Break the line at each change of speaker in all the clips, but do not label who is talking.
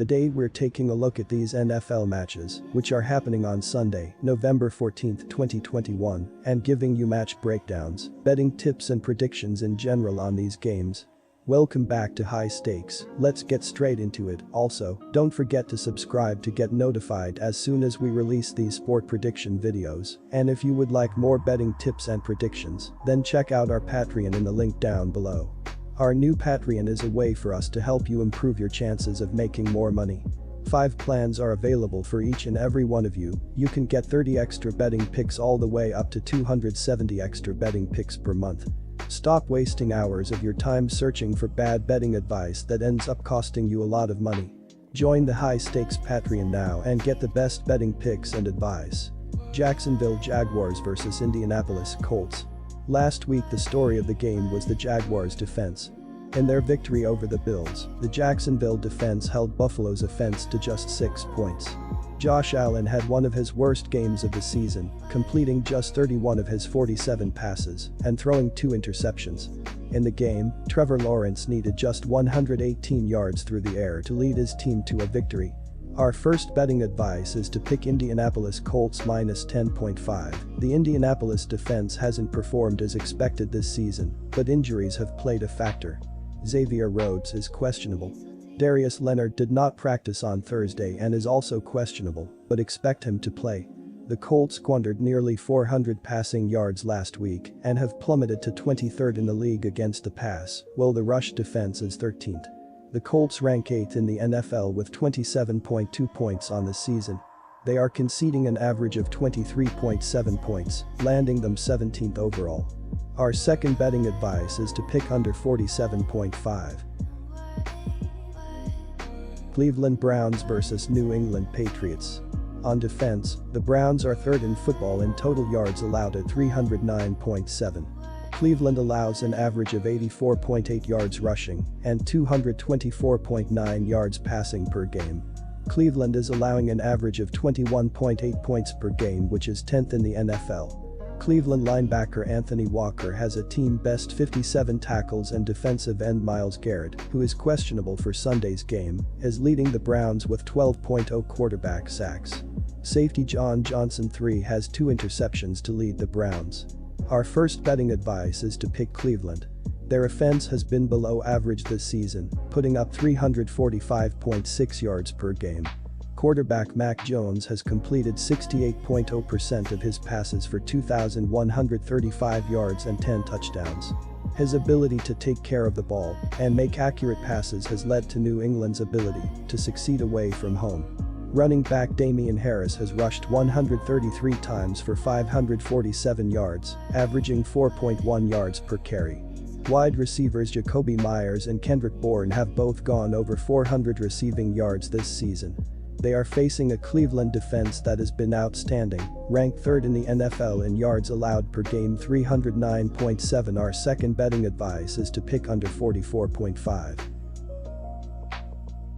Today we're taking a look at these NFL matches, which are happening on Sunday, November 14, 2021, and giving you match breakdowns, betting tips and predictions in general on these games. Welcome back to High Stakes, let's get straight into it. Also, don't forget to subscribe to get notified as soon as we release these sport prediction videos, and if you would like more betting tips and predictions, then check out our Patreon in the link down below. Our new Patreon is a way for us to help you improve your chances of making more money. 5 plans are available for each and every one of you. You can get 30 extra betting picks all the way up to 270 extra betting picks per month. Stop wasting hours of your time searching for bad betting advice that ends up costing you a lot of money. Join the High Stakes Patreon now and get the best betting picks and advice. Jacksonville Jaguars vs Indianapolis Colts. Last week the story of the game was the Jaguars' defense. In their victory over the Bills, the Jacksonville defense held Buffalo's offense to just 6 points. Josh Allen had one of his worst games of the season, completing just 31 of his 47 passes and throwing 2 interceptions. In the game, Trevor Lawrence needed just 118 yards through the air to lead his team to a victory. Our first betting advice is to pick Indianapolis Colts minus 10.5. The Indianapolis defense hasn't performed as expected this season, but injuries have played a factor. Xavier Rhodes is questionable. Darius Leonard did not practice on Thursday and is also questionable, but expect him to play. The Colts squandered nearly 400 passing yards last week and have plummeted to 23rd in the league against the pass, while the rush defense is 13th. The Colts rank 8th in the NFL with 27.2 points on the season. They are conceding an average of 23.7 points, landing them 17th overall. Our second betting advice is to pick under 47.5. Cleveland Browns vs New England Patriots. On defense, the Browns are 3rd in football in total yards allowed at 309.7. Cleveland allows an average of 84.8 yards rushing and 224.9 yards passing per game. Cleveland is allowing an average of 21.8 points per game, which is 10th in the NFL. Cleveland linebacker Anthony Walker has a team-best 57 tackles, and defensive end Myles Garrett, who is questionable for Sunday's game, is leading the Browns with 12.0 quarterback sacks. Safety John Johnson III has 2 interceptions to lead the Browns. Our first betting advice is to pick Cleveland. Their offense has been below average this season, putting up 345.6 yards per game. Quarterback Mac Jones has completed 68.0% of his passes for 2,135 yards and 10 touchdowns. His ability to take care of the ball and make accurate passes has led to New England's ability to succeed away from home. Running back Damian Harris has rushed 133 times for 547 yards, averaging 4.1 yards per carry. Wide receivers Jacoby Myers and Kendrick Bourne have both gone over 400 receiving yards this season. They are facing a Cleveland defense that has been outstanding, ranked 3rd in the NFL in yards allowed per game 309.7. Our second betting advice is to pick under 44.5.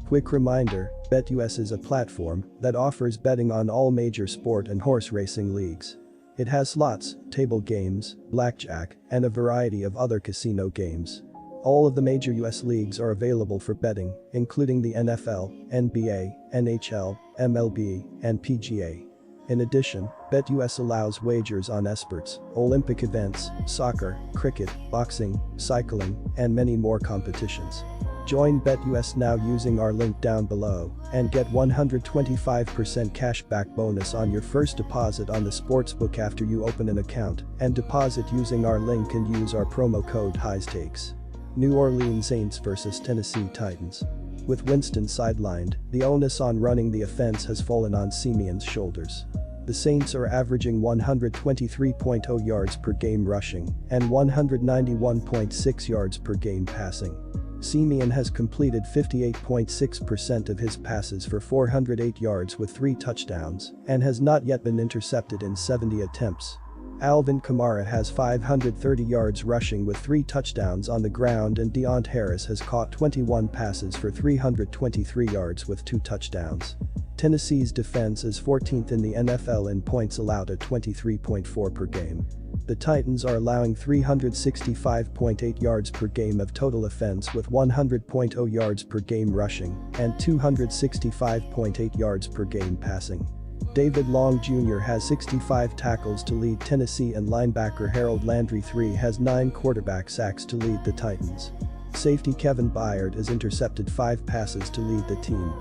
Quick reminder, BetUS is a platform that offers betting on all major sport and horse racing leagues. It has slots, table games, blackjack, and a variety of other casino games. All of the major US leagues are available for betting, including the NFL, NBA, NHL, MLB, and PGA. In addition, BetUS allows wagers on esports, Olympic events, soccer, cricket, boxing, cycling, and many more competitions. Join BetUS now using our link down below and get 125% cashback bonus on your first deposit on the sportsbook after you open an account and deposit using our link and use our promo code HIGHSTAKES. New Orleans Saints vs Tennessee Titans. With Winston sidelined, the onus on running the offense has fallen on Simeon's shoulders. The Saints are averaging 123.0 yards per game rushing and 191.6 yards per game passing. Simeon has completed 58.6% of his passes for 408 yards with 3 touchdowns and has not yet been intercepted in 70 attempts. Alvin Kamara has 530 yards rushing with 3 touchdowns on the ground, and Deontay Harris has caught 21 passes for 323 yards with 2 touchdowns. Tennessee's defense is 14th in the NFL in points allowed at 23.4 per game. The Titans are allowing 365.8 yards per game of total offense with 100.0 yards per game rushing and 265.8 yards per game passing. David Long Jr. has 65 tackles to lead Tennessee and linebacker Harold Landry III has 9 quarterback sacks to lead the Titans. Safety Kevin Byard has intercepted 5 passes to lead the team.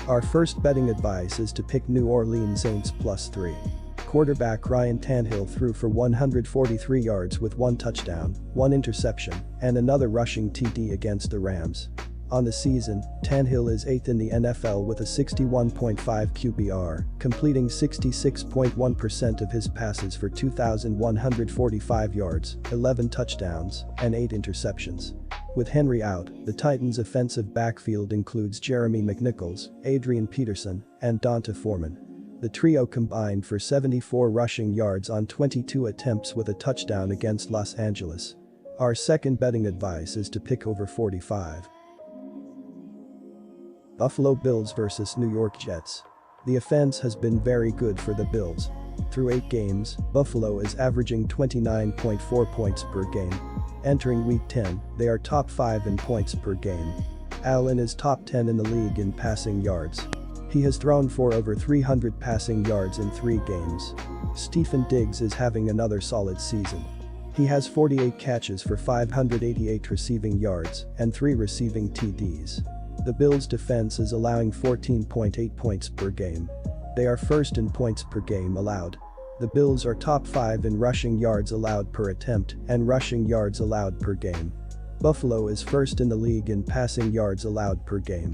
Our first betting advice is to pick New Orleans Saints +3. Quarterback Ryan Tannehill threw for 143 yards with 1 touchdown, 1 interception, and another rushing TD against the Rams. On the season, Tannehill is 8th in the NFL with a 61.5 QBR, completing 66.1% of his passes for 2,145 yards, 11 touchdowns, and 8 interceptions. With Henry out, the Titans' offensive backfield includes Jeremy McNichols, Adrian Peterson, and Donta Foreman. The trio combined for 74 rushing yards on 22 attempts with a touchdown against Los Angeles. Our second betting advice is to pick over 45. Buffalo Bills vs New York Jets. The offense has been very good for the Bills. Through 8 games, Buffalo is averaging 29.4 points per game. Entering Week 10, they are top 5 in points per game. Allen is top 10 in the league in passing yards. He has thrown for over 300 passing yards in 3 games. Stephen Diggs is having another solid season. He has 48 catches for 588 receiving yards and 3 receiving TDs. The Bills' defense is allowing 14.8 points per game. They are first in points per game allowed. The Bills are top 5 in rushing yards allowed per attempt and rushing yards allowed per game. Buffalo is first in the league in passing yards allowed per game.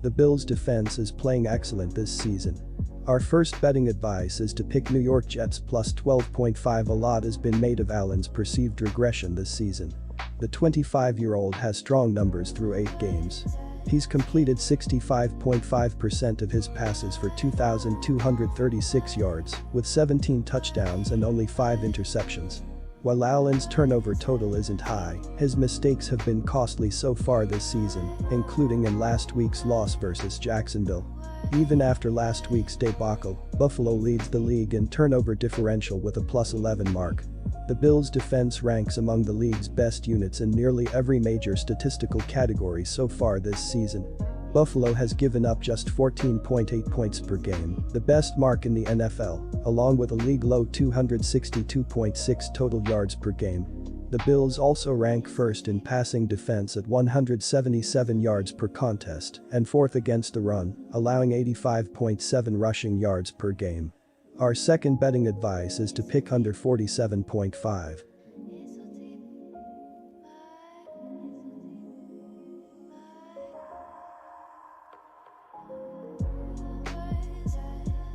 The Bills' defense is playing excellent this season. Our first betting advice is to pick New York Jets +12.5. A lot has been made of Allen's perceived regression this season. The 25-year-old has strong numbers through 8 games. He's completed 65.5% of his passes for 2,236 yards, with 17 touchdowns and only 5 interceptions. While Allen's turnover total isn't high, his mistakes have been costly so far this season, including in last week's loss versus Jacksonville. Even after last week's debacle, Buffalo leads the league in turnover differential with a +11 mark. The Bills' defense ranks among the league's best units in nearly every major statistical category so far this season. Buffalo has given up just 14.8 points per game, the best mark in the NFL, along with a league-low 262.6 total yards per game. The Bills also rank first in passing defense at 177 yards per contest and 4th against the run, allowing 85.7 rushing yards per game. Our second betting advice is to pick under 47.5.